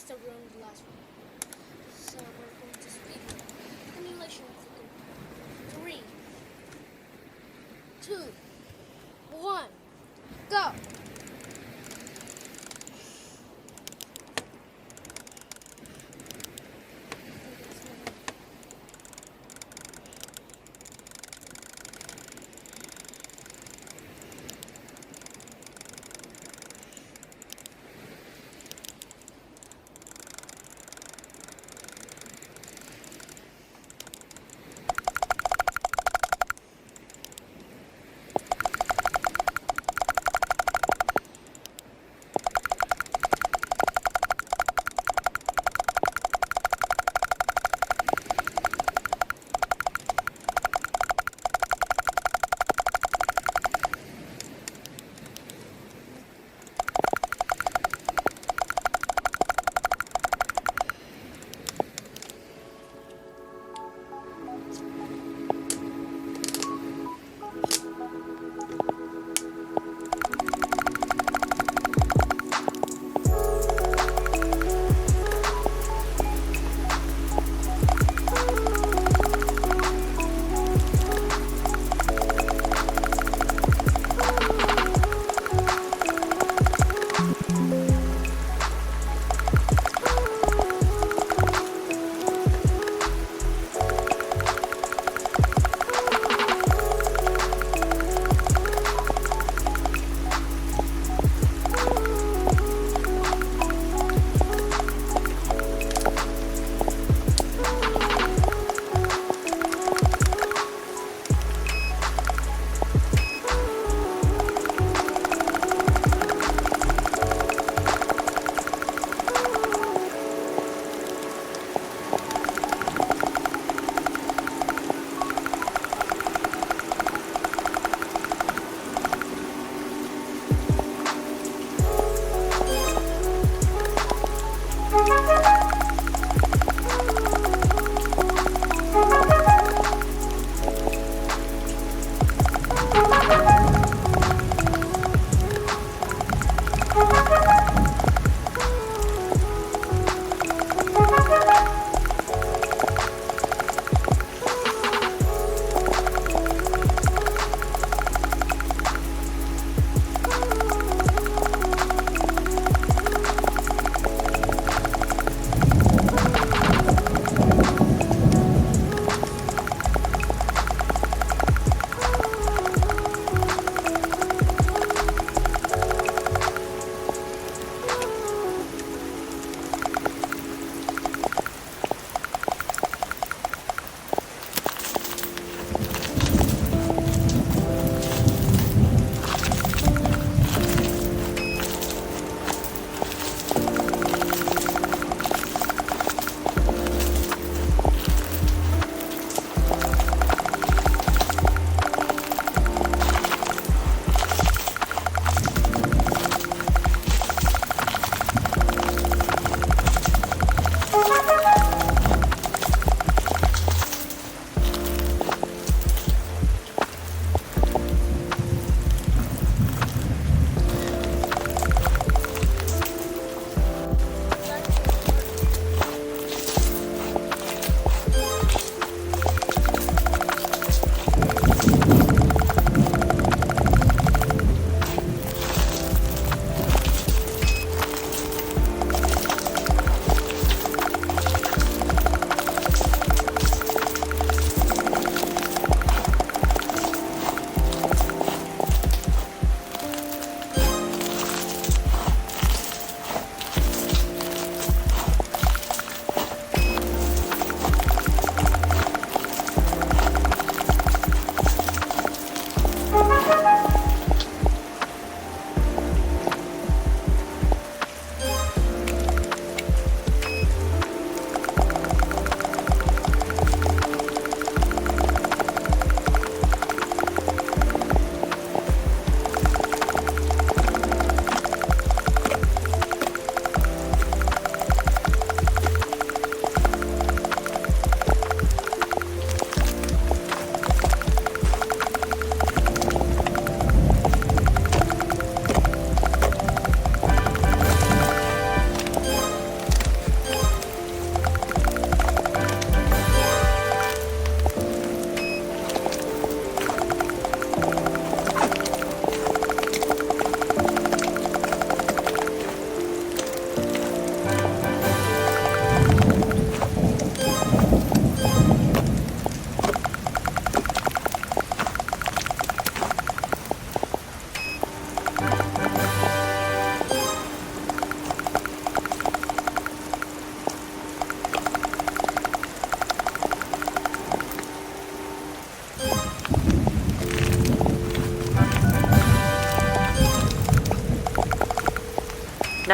messed up on the last one. So we're going to speed run. Stimulation clicker. 3, 2, 1, go!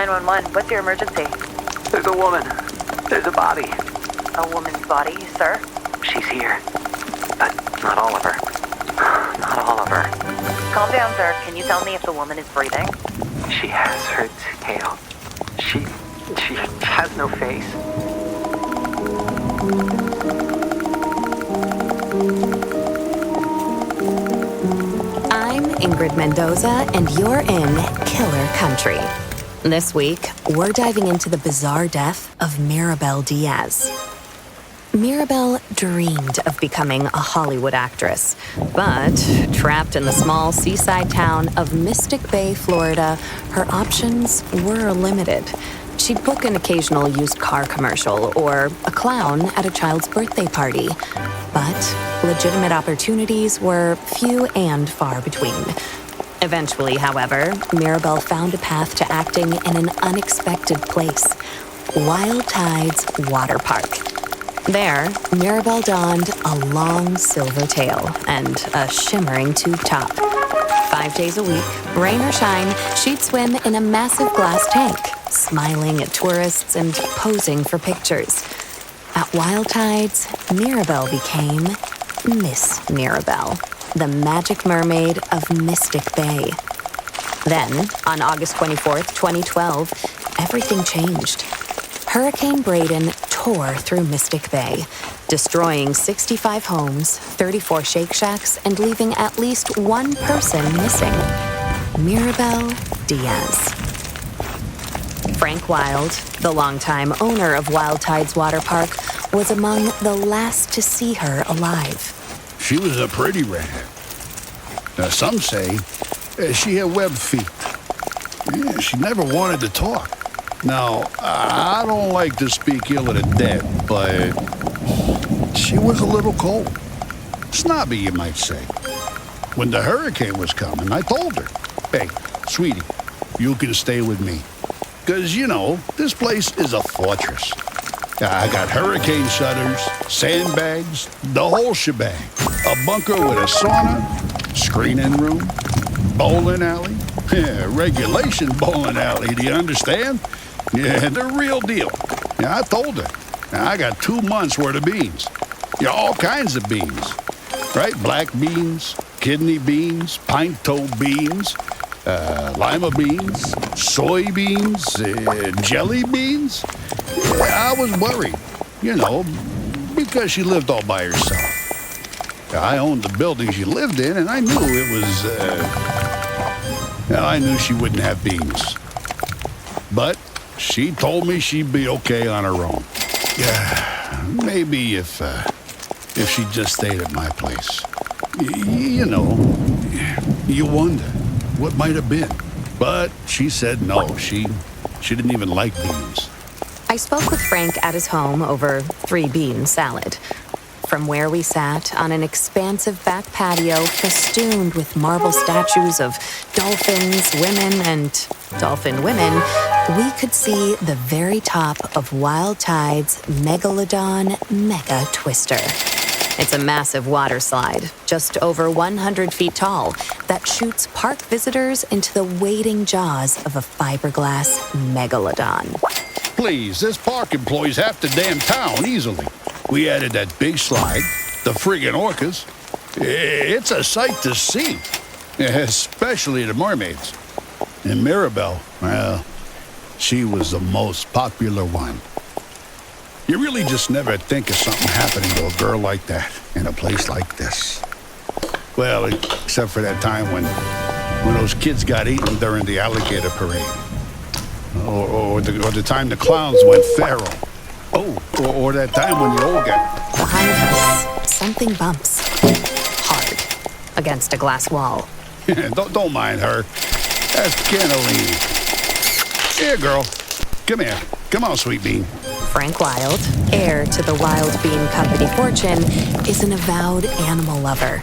911. What's your emergency? There's a woman. There's a body. A woman's body, sir? She's here. But not all of her. Not all of her. Calm down, sir. Can you tell me if the woman is breathing? She has her tail. She has no face. I'm Ingrid Mendoza, and you're in Killer Country. This week, we're diving into the bizarre death of Maribel Diaz. Maribel dreamed of becoming a Hollywood actress, but trapped in the small seaside town of Mystic Bay, Florida, her options were limited. She'd book an occasional used car commercial or a clown at a child's birthday party, but legitimate opportunities were few and far between. Eventually, however, Maribel found a path to acting in an unexpected place, Wild Tides Water Park. There, Maribel donned a long silver tail and a shimmering tube top. 5 days a week, rain or shine, she'd swim in a massive glass tank, smiling at tourists and posing for pictures. At Wild Tides, Maribel became Miss Maribel, the magic mermaid of Mystic Bay. Then, on August 24th, 2012, everything changed. Hurricane Braden tore through Mystic Bay, destroying 65 homes, 34 Shake Shacks, and leaving at least one person missing: Maribel Diaz. Frank Wild, the longtime owner of Wild Tides Water Park, was among the last to see her alive. She was a pretty redhead. Now, some say she had web feet. Yeah, she never wanted to talk. Now, I don't like to speak ill of the dead, but she was a little cold. Snobby, you might say. When the hurricane was coming, I told her, "Hey, sweetie, you can stay with me. Because, you know, this place is a fortress. I got hurricane shutters, sandbags, the whole shebang. A bunker with a sauna, screening room, bowling alley. Yeah, regulation bowling alley, do you understand? Yeah, the real deal." Yeah, I told her. I got 2 months worth of beans. Yeah, all kinds of beans. Right? Black beans, kidney beans, pint-toe beans, lima beans, soybeans, jelly beans. Yeah, I was worried, you know, because she lived all by herself. I owned the building she lived in, and I knew it was, I knew she wouldn't have beans. But she told me she'd be okay on her own. Yeah, maybe if she just stayed at my place. You know, you wonder what might have been. But she said no, she didn't even like beans. I spoke with Frank at his home over 3-bean salad. From where we sat on an expansive back patio festooned with marble statues of dolphins, women, and dolphin women, we could see the very top of Wild Tide's Megalodon Mega Twister. It's a massive water slide, just over 100 feet tall, that shoots park visitors into the waiting jaws of a fiberglass megalodon. Please, this park employs half the damn town easily. We added that big slide, the friggin' orcas. It's a sight to see, especially the mermaids. And Maribel, well, she was the most popular one. You really just never think of something happening to a girl like that in a place like this. Well, except for that time when those kids got eaten during the alligator parade. Or the time the clowns went feral. Oh, or that time when the old guy... Behind us, something bumps. Hard. Against a glass wall. don't mind her. That's Cannellini. Here, girl. Come here. Come on, sweet bean. Frank Wild, heir to the Wild Bean Company fortune, is an avowed animal lover.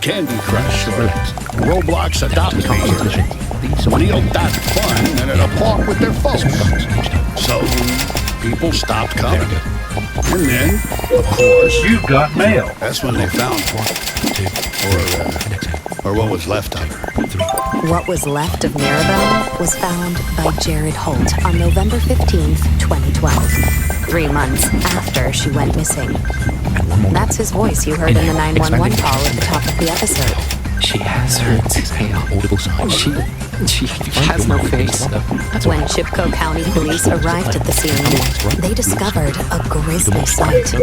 Candy Crush or Roblox Adopt Me or Neil Fun and at a park with their folks. So people stopped coming. And then, of course, You've got mail. that's when they found or what was left of her. What was left of Mirabelle was found by Jared Holt on November 15th, 2012, 3 months after she went missing. That's his voice you heard in the 911 call at the top of the episode. She has her tail. She has no face. When Chipko County Police arrived at the scene, they discovered a grisly sight.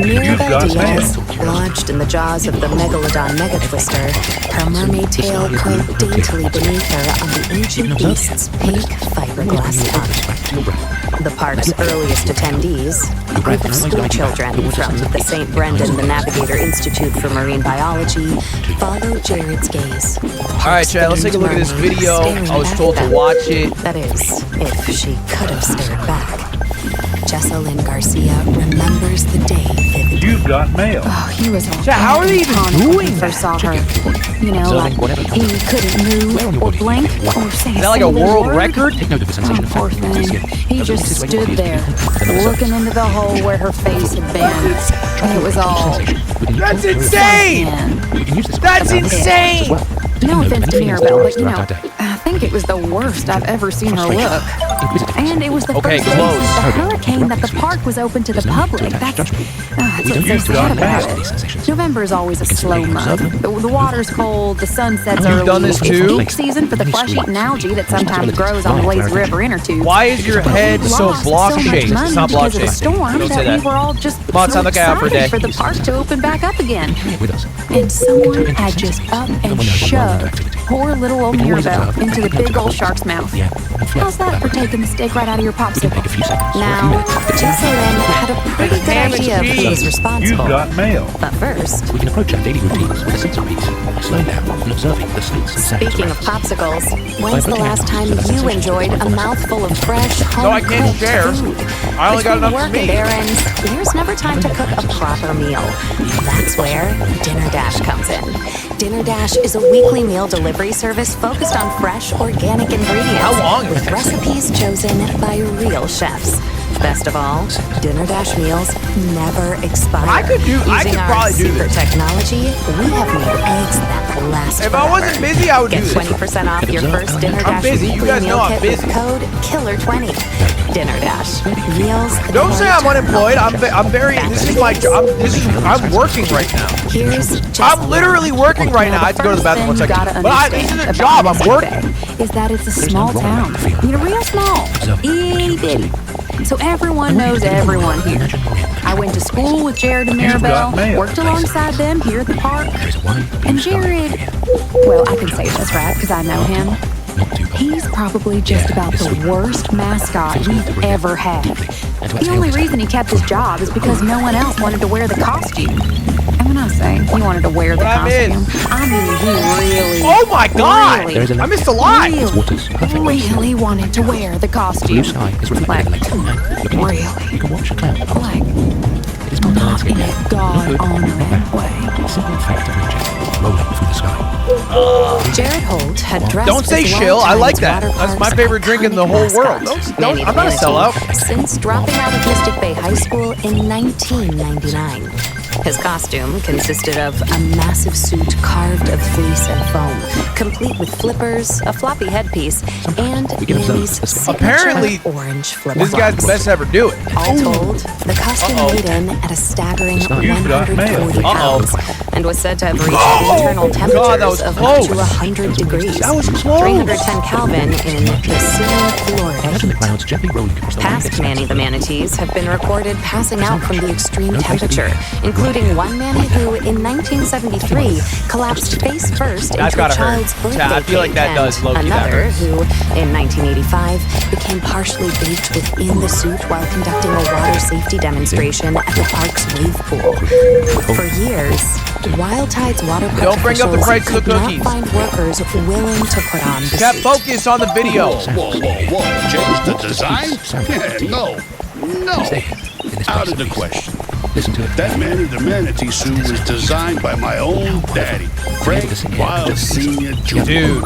Mirabelle Diaz, lodged in the jaws of the Megalodon Megatwister, her mermaid tail curled daintily beneath her on the ancient beast's pink fiberglass tongue. The park's earliest attendees, a group of school children from the St. Brendan the Navigator Institute for Marine Biology, followed Jared's gaze. All right, Chad, let's take a look at this video. I was told to watch it. That is, if she could have stared back. Jessalyn Garcia remembers the day vividly. You've got mail. Oh, he was all Yeah, how are they even calm when doing we first that? saw her. You know, like he couldn't move or blink or say Is that like a world record? Oh, poor thing. He just stood there, looking into the hole where her face had been. And it was all That's insane! That's insane! No offense to Mirabelle, but you know, I think it was the worst I've ever seen her look. And it was the Okay, first time close. since the hurricane that the park was open to the public. That's what's so sad about it. November is always a slow month. The water's cold, the sun sets early. done this It's too? peak season for the flesh-eating algae that sometimes grows on the lazy river inner tubes. Why is your head so Lost block so much shaped? money It's not block because of the shaped. storm Don't say that that. we were all just Come on, so time to get out for a excited day. for the park to open back up again. And someone had just up and shoved poor little old Mirabelle into the big old shark's mouth. How's that for taking the steak right out of your popsicle? Now, Jessalyn had a pretty good Damn it, idea of who G. was You've responsible. got mail. But first, We can approach our daily routines with a sense of peace, slowing down and observing the sights and sounds speaking of around us. popsicles, when's the last time you enjoyed a mouthful of fresh, No, I can't home-cooked share. food? I only got Between enough for work me. and errands, there's never time to cook a proper meal. That's where Dinner Dash comes in. Dinner Dash is a weekly meal delivery service focused on fresh, organic ingredients. How long is with it? recipes chosen by real chefs. Best of all, Dinner Dash meals never expire. I could Using probably our do secret this. technology, we have made eggs that last If I wasn't forever. busy, I would do Get this. 20% off your first Dinner I'm Dash busy. You weekly guys know meal I'm kit busy. with code KILLER20. Dinner Dash. Meals Don't say that I'm unemployed. I'm very. This is my job. I'm working right now. Here's I'm literally working right now. I have to go to the bathroom 1 second. But this is a job. I'm working. Is that it's a small town. You know, real small. Itty bitty. So everyone knows everyone here. I went to school with Jared and You've Mirabelle, got mail. worked alongside them here at the park. And Jared, well, I can say this, right, because I know him. He's probably just about the worst mascot we've ever had. The only reason he kept his job is because no one else wanted to wear the costume. And when I say he wanted to wear the What I mean? costume, I mean he really, Oh my God! really, I missed a lot. really wanted to wear the costume. Blue sky is reflected in Lake Tonight. Looking Really? east, you can watch a cloud above. Like, It is not not in a God-honoring way. simple fact of nature rolling through the sky. Jared Holt had dressed Don't say as shill. I like Longtime's that. water That's my park's favorite drink in the whole iconic world. mascot, Don't. I'm not a Manny sellout. Since dropping out of Mystic Bay High School in 1999. His costume consisted of a massive suit carved of fleece and foam, complete with flippers, a floppy headpiece, and Manny's signature Apparently, orange flip This guy's the best to ever do it. All told, the costume weighed in at a staggering You've got mail. 140 pounds and was said to have reached internal temperatures God, that was of close. up to 100 degrees. That was close. 310 Kelvin in Kissimmee, Florida. Imagine the clouds gently rolling across the Past Manny the manatees have been recorded passing out from the extreme temperature, including one Manny who, in 1973, collapsed face first That's into a gotta hurt. child's birthday Yeah, I feel like that cake, does and low-key, that another hurts. who, in 1985, became partially baked within the suit while conducting a water safety demonstration at the park's wave pool. For years, Wild Tide's water park Don't bring up the officials price of the could not cookies. find workers willing to put on the Got suit. focus on the video. Whoa. Change the design? Yeah, no. in this Out place of the peace. question. Listen to it. That Manny the Manatee suit was designed by my own daddy, Frank Wild Sr. Jr. Dude.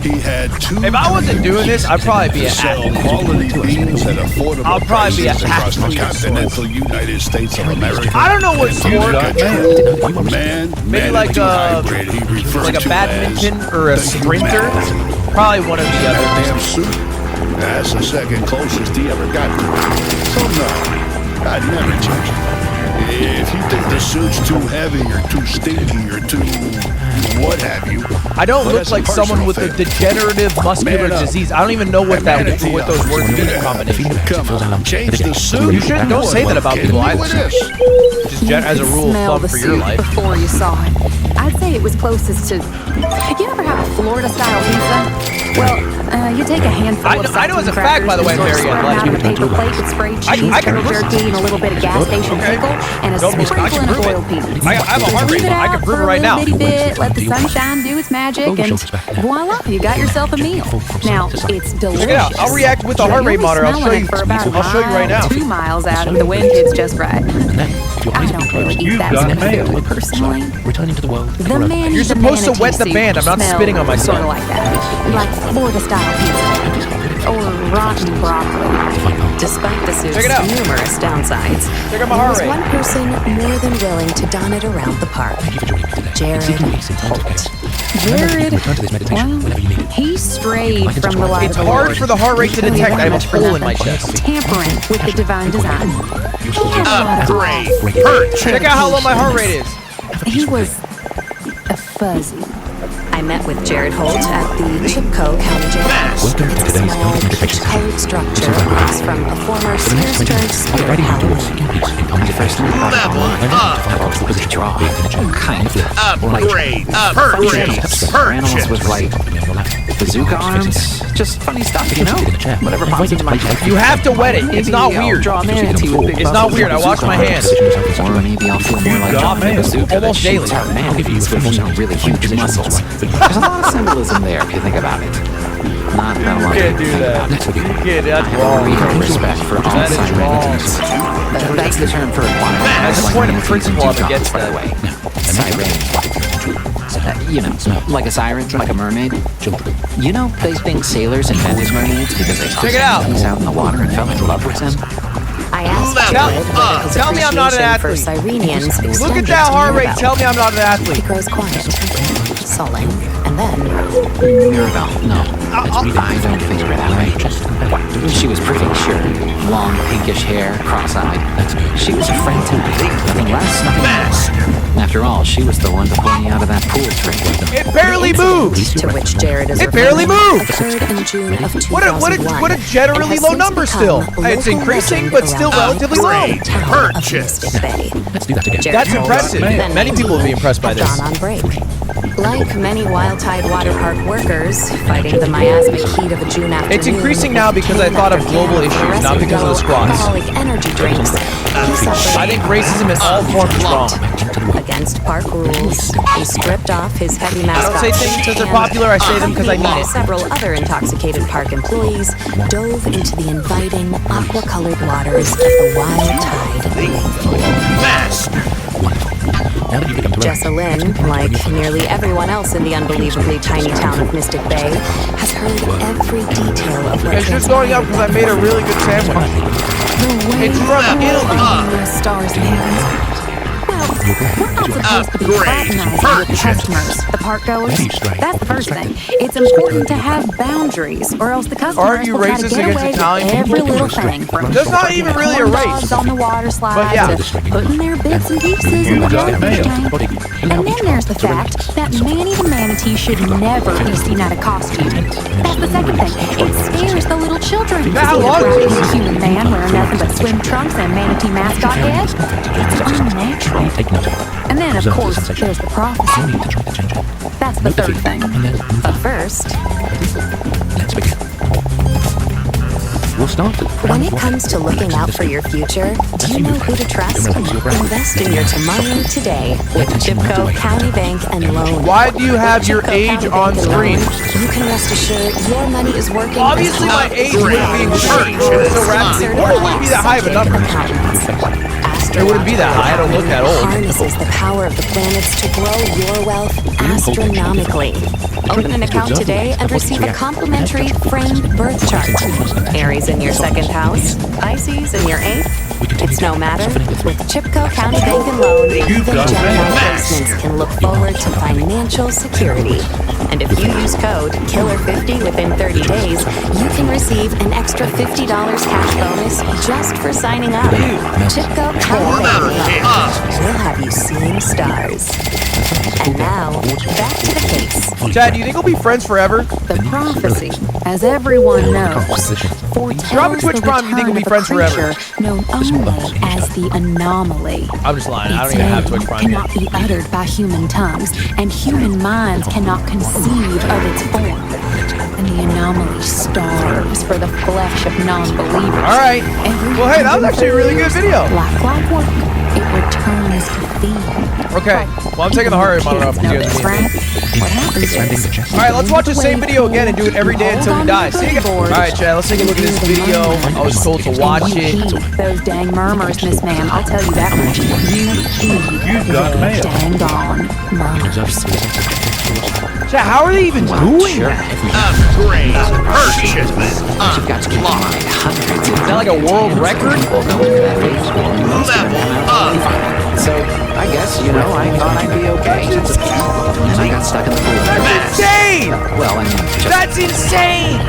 He had two. If I wasn't doing this, I'd probably be to an sell athlete. quality beans at affordable I'll probably be prices an across the athlete of continental United States of America. I don't know what And sport. you got true man, Maybe like manatee a hybrid he referred like a to badminton as or a the sprinter. humanity. Probably one of the other. Damn suit. That's the second closest he ever got to it. So no, I'd never change it. If you think the suit's too heavy or too stinky or too what have you, I don't well, look that's like a someone with a personal thing. degenerative muscular Man up. disease. I don't even know what that Manatee what those up. words mean in combination. Come on, change the suit. You shouldn't. Don't say that about people. I With this. just as a rule of Smell thumb the for your soup life. before you saw it. I'd say it was closest to. You ever have a Florida-style pizza? Well, you take a handful of I know as a saltine fact, by the way, crackers and Mary Ann, spread them out like, on a paper plate with sprayed I cheese, can beef listen. jerky, and a little bit of gas station Okay. pickle, and a Don't be- I sprinkle can of prove it. boiled peas. I have a heart Leave rate. it I can out prove it for a right now. little bitty bit, let the sunshine do its magic, and voila, you got yourself a meal. Now, it's delicious. Check it out. I'll react with the heart rate monitor. I'll show you. For about I'll show you right now. 2 miles out, and the wind hits just right. I don't really eat You've that got stuff mail. food, personally. Returning to the world. The man You're supposed to wet the band. I'm not spitting on myself. Sort of like that. Like Florida-style pizza. Or rotten broccoli. Despite the suit's Check it out. numerous downsides, Check out my there heart was rate. one person more than willing to don it around the park. Thank you for joining me today. Jared Seeking peace in times of Holt. chaos. Remember, you Jared, can return to this meditation well, whenever you need it. he strayed from the light It's of the hard Lord. for the heart rate to Well, detect. I have much a for hole in my nothing. chest. Tampering with the divine design. He had a lot of Upgrade. flaws. Check out how low my heart rate is. He was a fuzzy. I met with Jared Holt at the Chipko County Jail. Welcome to It's a today's small, County Meditation peach-colored structure This is our across from a former For the next Sears 20 Church minutes, I'll be spirit guiding you towards Halloween. seeking peace in common defense. Level up. The position draw. Kind of. Upgrade. Purchase. Animals with like bazooka arms. Just funny stuff, you know? Whatever pops into my head. You have to wet it. It's not Maybe I'll weird. draw a manatee with big It's not muscles weird. I and wash my bazooka hands. arms. Or maybe I'll feel more like got drawing a mail. bazooka that Almost daily. shoots out manatees with, you know, really huge muscles. There's a lot of symbolism there if you think about it. Not that long. You can't do that. You can't. That's wrong. Real respect for all That is sign wrong. manatees. That's the term for water. As a point of principle, I'm against by the that. way. Siren. You know, like a siren, like a mermaid. You know, they think sailors invented mermaids because they saw Check it out. something out in the water and fell in love with them. I asked Tell- Jared whether his tell me I'm not an appreciation for athlete. Cyrenians extended Look at that to heart rate. Mirabelle. Tell me I'm not an He athlete. grows quiet, sullen, and then Mirabelle, no. I don't think of her that way. She was pretty, sure. Long, pinkish hair, cross-eyed. She was a friend to me. Nothing less, nothing more. After all, she was the one to pull me out of that pool trick. It barely moves. to which Jared is It barely referring moved. occurred in June of 2001. What a generally and has low since number become still. a It's local increasing, legend but still around relatively the low. town of Mystic Bay. Let's do that again. Jared That's Holt, impressive. then Many people would be impressed by had this. gone on break. Like many Wild Tide Water Park workers fighting the miasmic heat of a June afternoon. It's increasing now because I thought of global issues, not because of the squats. Alcoholic energy drinks. He suffered I think racism in all forms is wrong. against park rules. He stripped off his heavy mascot. I don't say things because they're popular, I say them because I accompanied mean by it. Several other intoxicated park employees dove into the inviting aqua-colored waters of the Wild Tide. Now that you've become Jessa Lynn, like nearly everyone else in the unbelievably tiny town of Mystic Bay, has heard every detail of what It's just going up because I made a really good sandwich. It's from Italy. The stars and heavens. Well, we're not supposed to be fraternizing with the customers, the park goers. That's the first thing. It's important to have boundaries, or else the customers you will try to racist get against away Italian with every people? little thing. From That's not even really a corn race. dogs on the water slides But yeah. to putting their bits and pieces in the got jellyfish mail. tank. And then there's the fact that Manny the manatee should never be seen out of costume. That's the second thing. It scares the little children to see How a long is brown this? human man wearing nothing but swim trunks and a manatee mascot head. It's unnatural. Take note. And then, of Observe the course, sensation. there's the No prophecy. need to try to change it. That's the third thing. And then move But on. first, Let's begin. We'll start with when it comes to looking out for your future, do you know who to trust? Invest in your tomorrow today with Chipko County Bank and Loan. Why do you have your Chipko age County on Bank and screen? Loan, you can rest assured your money is working. Obviously, my age wouldn't be increasing so rapidly, or it wouldn't be that high of a number. after It wouldn't be that high. I don't look that old. harnesses the power of the planets to grow your wealth astronomically. Open an account today and receive a complimentary framed birth chart. Aries in your second house, Pisces in your eighth. It's no matter. With Chipco County Bank and Loan, even Gemini placements can look forward to financial security. And if you use code KILLER50 within 30 days, you can receive an extra $50 cash bonus just for signing up. Chipco County Bank and Loan. We'll have you seeing stars. And now, back to the case. Chad, do you think we'll be friends forever? The prophecy, as everyone knows, Drop a foretells Twitch the Prime, you think return we'll be of a friends forever? creature known only as the anomaly. I'm just lying. I don't Its even have name Twitch Prime yet. cannot be uttered by human tongues, and human minds cannot conceive of its form. And the anomaly starves for the flesh of non-believers. All right. Well, hey, that was actually a really good video. Like clockwork, it returns to feed. Okay. Well, I'm taking the heart rate monitor off Kids know because this, right? What happens is... All right, let's watch the same video again and do it every day until we die. See you guys. All right, Chad, let's take a look at this video. I was told to watch it. Those dang murmurs, Miss Ma'am. I'll tell you that much. You heed those dang gone murmurs. Chad, how are they even doing that? Upgrade purchasement unlocked. Hundreds. Is that like a world record? Level up. So I guess, you know, I thought I'd be okay. And I got stuck in the pool. That's insane! Well, I mean, just... That's insane!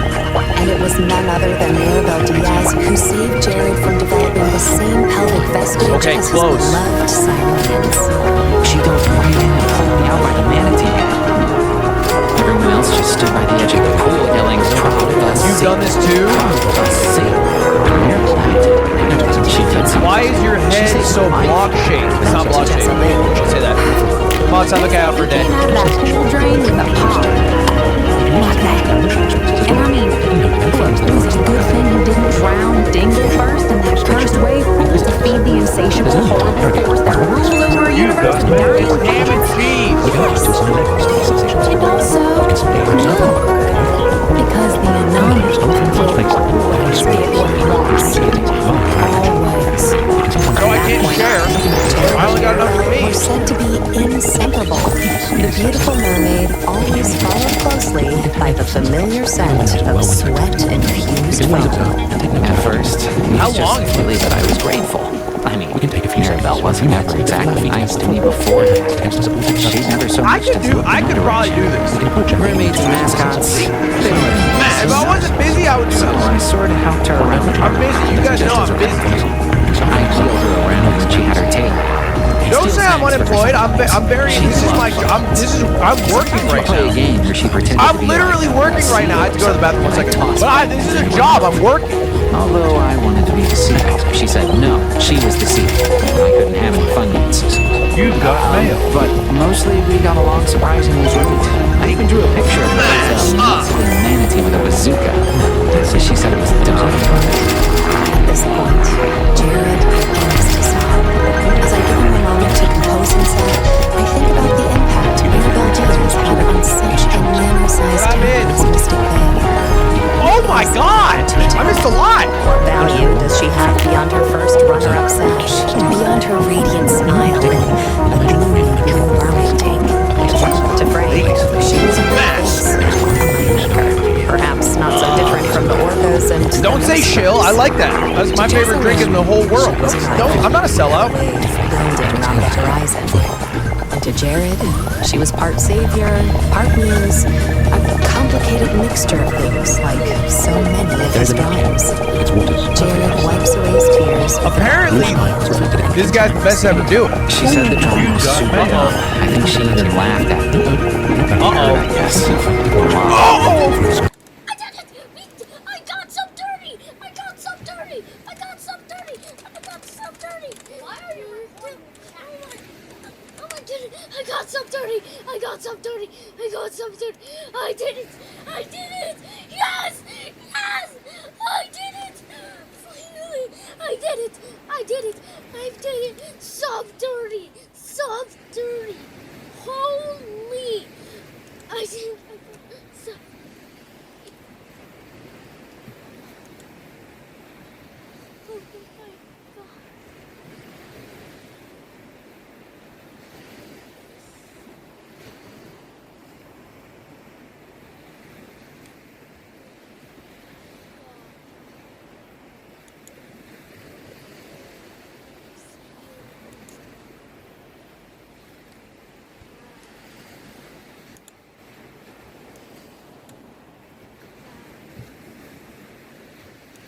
And it was none other than Maribel Diaz who saved Jared from developing the same pelvic vestige as his beloved Sirens. She dove right in and pulled me out by the manatee head. Everyone else just stood by the edge of the pool yelling, "Proud of us." You've done this too? Why is your head so block-shaped? It's not block-shaped. Say that. Come on, time to look out for dead. Out of that pool drain with a pop. Like that. And I mean, look, was it a good thing you didn't drown Dingle first in that cursed wave pool to feed the insatiable, horrible force that rules over a universe and dying Damn it, Steve! And also, no, because the anomaly will always get what it wants. Always. No, I can't share. I only got enough for me. Were said to be inseparable. The beautiful mermaid always followed closely by the familiar scent of sweat-infused foam. At first, How he's long? just really that I was grateful. I mean, Maribel wasn't ever exactly nice to me before. She never so much I could probably do this. Mermaids and mascots, they were If I wasn't busy, I would do so I this. sort of helped her around. I'm busy. You guys know I'm busy. I healed her around when she had her tail. Don't say I'm unemployed. I'm very. This is my. I'm working right Play a now. game where she pretended I'm to be literally working right now. I have to go to the bathroom 1 second. But this is a job. I'm working. Although I wanted to be deceitful, she said no, she was deceitful. I couldn't have any fun yet. You've got mail. But mostly we got along surprisingly great. I even drew a picture of a manatee with a bazooka. So she said it was dumb. At this point, Jared begins to sob. As I give him a moment to compose himself, I think about the impact Maribel Diaz had on such a nano-sized town as Mystic Bay. Oh my God! I missed a lot. What value does she have beyond her first runner-up sash? Beyond her radiant smile and the gloomy blue mermaid tank? To Frank, she was a face, a moneymaker. Perhaps not so different from the orcas and... Don't say shill. I like that. That's my favorite drink in the whole world. Don't. I'm not a sellout. Wave building on the horizon. And to Jared, she was part savior, part muse, a complicated mixture of things, like so many of his drawings. Jared wipes away his tears. Apparently, this guy's the best to ever do it. She said the drawing was super dumb. I think she even laughed at me. Uh-oh. I guess. Oh! I did it! I got so dirty! I got so dirty! I got so dirty! I got so dirty! Why are you recording? Oh my goodness! I got so dirty! I got so dirty! I got so dirty! I did it! I did it! Yes! Yes! I did it! Finally! I did it! I did it! I did it! So dirty! So dirty! Holy! I did